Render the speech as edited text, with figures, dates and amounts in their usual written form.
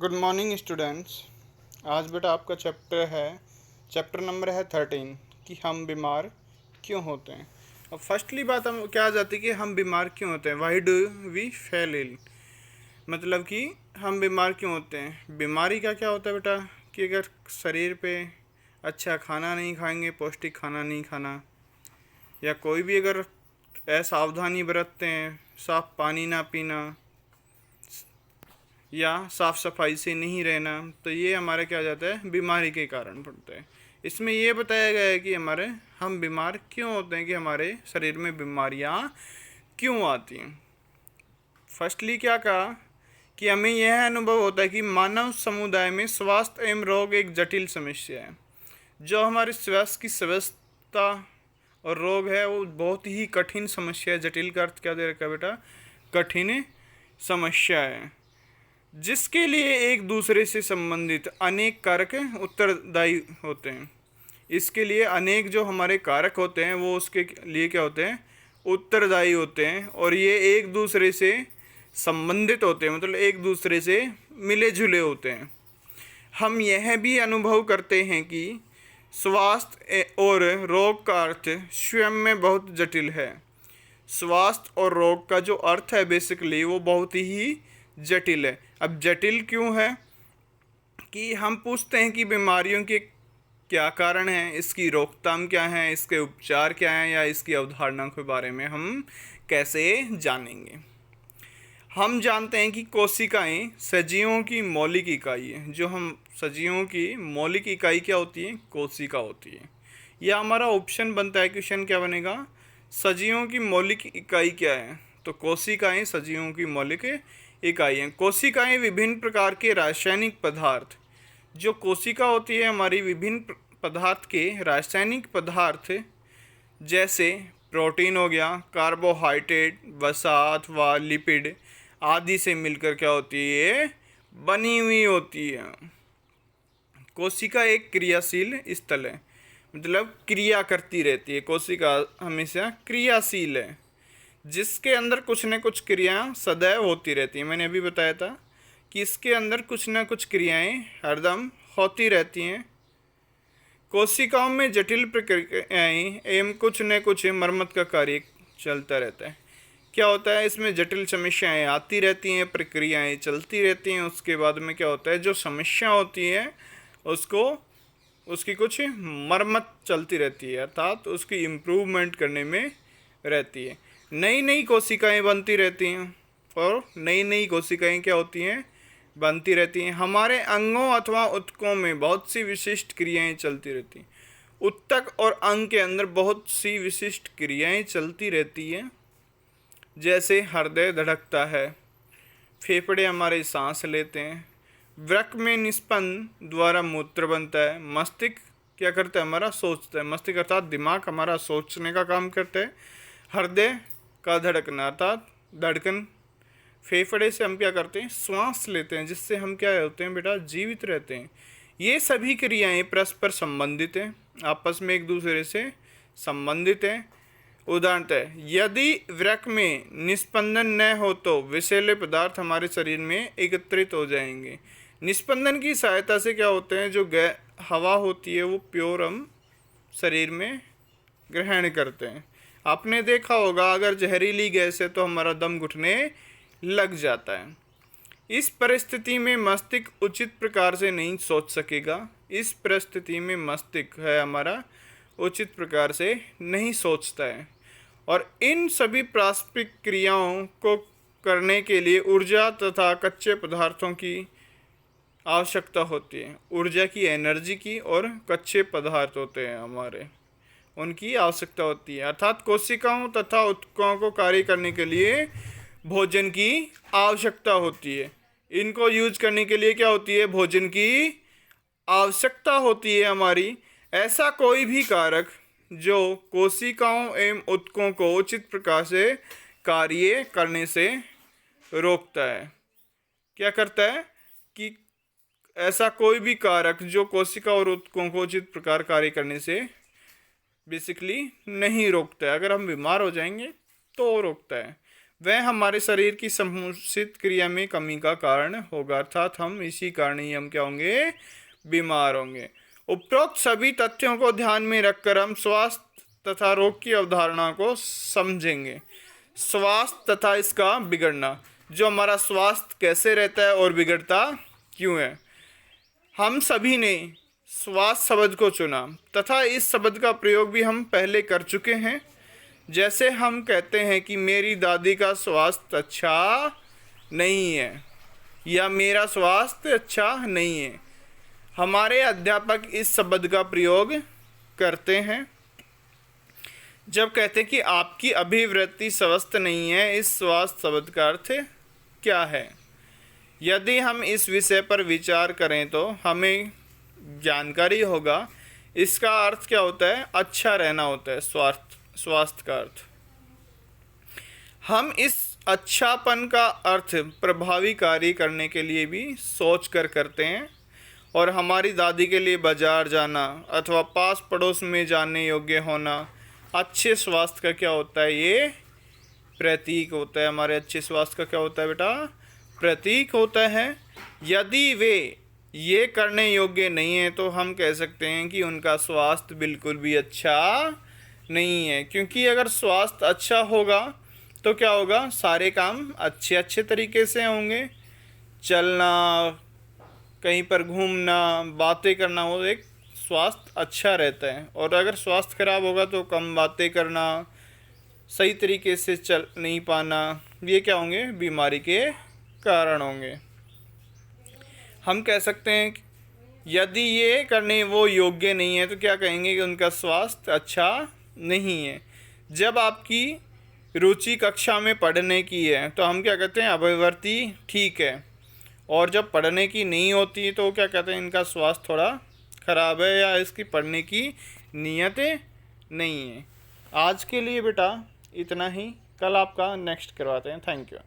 Good morning students. आज बेटा आपका चैप्टर नंबर है 13 कि हम बीमार क्यों होते हैं। अब फर्स्टली बात हम क्या आ जाती है कि हम बीमार क्यों होते हैं। Why do we feel ill, मतलब कि हम बीमार क्यों होते हैं। बीमारी का क्या होता है बेटा कि अगर शरीर पे अच्छा खाना नहीं खाएंगे, पौष्टिक खाना नहीं खाना, या कोई भी अगर असावधानी बरतते हैं, साफ पानी ना पीना या साफ़ सफाई से नहीं रहना, तो ये हमारे क्या हो जाता है, बीमारी के कारण पड़ता है। इसमें ये बताया गया है कि हम बीमार क्यों होते हैं, कि हमारे शरीर में बीमारियां क्यों आती हैं। फर्स्टली क्या कहा कि हमें यह अनुभव होता है कि मानव समुदाय में स्वास्थ्य एवं रोग एक जटिल समस्या है। जो हमारे स्वास्थ्य की व्यवस्था और रोग है वो बहुत ही कठिन समस्या है। जटिल का अर्थ क्या दे रखा है बेटा, कठिन समस्या है, जिसके लिए एक दूसरे से संबंधित अनेक कारक उत्तरदायी होते हैं। इसके लिए अनेक जो हमारे कारक होते हैं वो उसके लिए क्या होते हैं, उत्तरदायी होते हैं, और ये एक दूसरे से संबंधित होते हैं, मतलब एक दूसरे से मिले जुले होते हैं। हम यह भी अनुभव करते हैं कि स्वास्थ्य और रोग का अर्थ स्वयं में बहुत जटिल है। स्वास्थ्य और रोग का जो अर्थ है बेसिकली वो बहुत ही जटिल है। अब जटिल क्यों है कि हम पूछते हैं कि बीमारियों के क्या कारण हैं, इसकी रोकथाम क्या है, इसके उपचार क्या हैं, या इसकी अवधारणा के बारे में हम कैसे जानेंगे। हम जानते हैं कि कोशिकाएं सजीवों की मौलिक इकाई है। जो हम सजीवों की मौलिक इकाई क्या होती है, कोशिका होती है। यह हमारा ऑप्शन बनता है। क्वेश्चन क्या बनेगा, सजीवों की मौलिक इकाई क्या है, तो कोशिकाएं सजीवों की मौलिक इकाई हैं। कोशिकाएं विभिन्न प्रकार के रासायनिक पदार्थ, जो कोशिका होती है हमारी विभिन्न पदार्थ के रासायनिक पदार्थ, जैसे प्रोटीन हो गया, कार्बोहाइड्रेट, वसा अथवा लिपिड आदि से मिलकर क्या होती है, बनी हुई होती है। कोशिका एक क्रियाशील स्थल है, मतलब क्रिया करती रहती है। कोशिका हमेशा क्रियाशील है, जिसके अंदर कुछ न कुछ क्रियाएं सदैव होती रहती हैं। मैंने अभी बताया था कि इसके अंदर कुछ न कुछ क्रियाएं हरदम होती रहती हैं। कोशिकाओं में जटिल प्रक्रियाएं एवं कुछ न कुछ मरम्मत का कार्य चलता रहता है। क्या होता है, इसमें जटिल समस्याएं आती रहती हैं, प्रक्रियाएं चलती रहती हैं। उसके बाद में क्या होता है, जो समस्या होती है उसकी कुछ मरम्मत चलती रहती है, अर्थात उसकी इम्प्रूवमेंट करने में रहती है। नई नई कोशिकाएं बनती रहती हैं, और नई नई कोशिकाएं क्या होती हैं, बनती रहती हैं। हमारे अंगों अथवा ऊतकों में बहुत सी विशिष्ट क्रियाएं चलती रहती हैं। ऊतक और अंग के अंदर बहुत सी विशिष्ट क्रियाएं चलती रहती हैं, जैसे हृदय धड़कता है, फेफड़े हमारे सांस लेते हैं, वृक्क में निस्पंद द्वारा मूत्र बनता है, मस्तिष्क क्या करता है, हमारा सोचता है। मस्तिष्क अर्थात दिमाग हमारा सोचने का काम करता है। हृदय का धड़कना अर्थात धड़कन, फेफड़े से हम क्या करते हैं, श्वास लेते हैं, जिससे हम क्या होते हैं बेटा, जीवित रहते हैं। ये सभी क्रियाएं परस्पर संबंधित हैं, आपस में एक दूसरे से संबंधित हैं। उदाहरणतः यदि वृक्क में निस्पंदन न हो तो विषैले पदार्थ हमारे शरीर में एकत्रित हो जाएंगे। निस्पंदन की सहायता से क्या होते हैं, जो हवा होती है वो प्योर हम शरीर में ग्रहण करते हैं। आपने देखा होगा अगर जहरीली गैस है तो हमारा दम घुटने लग जाता है। इस परिस्थिति में मस्तिष्क उचित प्रकार से नहीं सोच सकेगा। इस परिस्थिति में मस्तिष्क है हमारा उचित प्रकार से नहीं सोचता है, और इन सभी प्राथमिक क्रियाओं को करने के लिए ऊर्जा तथा कच्चे पदार्थों की आवश्यकता होती है। ऊर्जा की, एनर्जी की, और कच्चे पदार्थ होते हैं हमारे, उनकी आवश्यकता होती है। अर्थात कोशिकाओं तथा ऊतकों को कार्य करने के लिए भोजन की आवश्यकता होती है। इनको यूज करने के लिए क्या होती है, भोजन की आवश्यकता होती है हमारी। ऐसा कोई भी कारक जो कोशिकाओं एवं ऊतकों को उचित प्रकार से कार्य करने से रोकता है, क्या करता है कि ऐसा कोई भी कारक जो कोशिका और ऊतकों को उचित प्रकार कार्य करने से बेसिकली नहीं रोकता है। अगर हम बीमार हो जाएंगे तो रोकता है। वह हमारे शरीर की समुचित क्रिया में कमी का कारण होगा, अर्थात हम इसी कारण ही हम क्या होंगे, बीमार होंगे। उपरोक्त सभी तथ्यों को ध्यान में रखकर हम स्वास्थ्य तथा रोग की अवधारणा को समझेंगे। स्वास्थ्य तथा इसका बिगड़ना, जो हमारा स्वास्थ्य कैसे रहता है और बिगड़ता क्यों है। हम सभी ने स्वास्थ्य शब्द को चुना तथा इस शब्द का प्रयोग भी हम पहले कर चुके हैं। जैसे हम कहते हैं कि मेरी दादी का स्वास्थ्य अच्छा नहीं है या मेरा स्वास्थ्य अच्छा नहीं है, हमारे अध्यापक इस शब्द का प्रयोग करते हैं। जब कहते हैं कि आपकी अभिवृत्ति स्वस्थ नहीं है, इस स्वास्थ्य शब्द का अर्थ क्या है। यदि हम इस विषय पर विचार करें तो हमें जानकारी होगा इसका अर्थ क्या होता है, अच्छा रहना होता है। स्वास्थ्य का अर्थ, हम इस अच्छापन का अर्थ प्रभावी कार्य करने के लिए भी सोच कर करते हैं। और हमारी दादी के लिए बाजार जाना अथवा पास पड़ोस में जाने योग्य होना अच्छे स्वास्थ्य का क्या होता है, ये प्रतीक होता है। हमारे अच्छे स्वास्थ्य का क्या होता है बेटा, प्रतीक होता है। यदि वे ये करने योग्य नहीं है तो हम कह सकते हैं कि उनका स्वास्थ्य बिल्कुल भी अच्छा नहीं है। क्योंकि अगर स्वास्थ्य अच्छा होगा तो क्या होगा, सारे काम अच्छे तरीके से होंगे। चलना, कहीं पर घूमना, बातें करना, वो एक स्वास्थ्य अच्छा रहता है। और अगर स्वास्थ्य खराब होगा तो कम बातें करना, सही तरीके से चल नहीं पाना, ये क्या होंगे, बीमारी के कारण होंगे। हम कह सकते हैं यदि ये करने वो योग्य नहीं है तो क्या कहेंगे कि उनका स्वास्थ्य अच्छा नहीं है। जब आपकी रुचि कक्षा में पढ़ने की है तो हम क्या कहते हैं, अभिवृत्ति ठीक है। और जब पढ़ने की नहीं होती है तो क्या कहते हैं, इनका स्वास्थ्य थोड़ा ख़राब है या इसकी पढ़ने की नीयत नहीं है। आज के लिए बेटा इतना ही, कल आपका नेक्स्ट करवाते हैं। Thank you.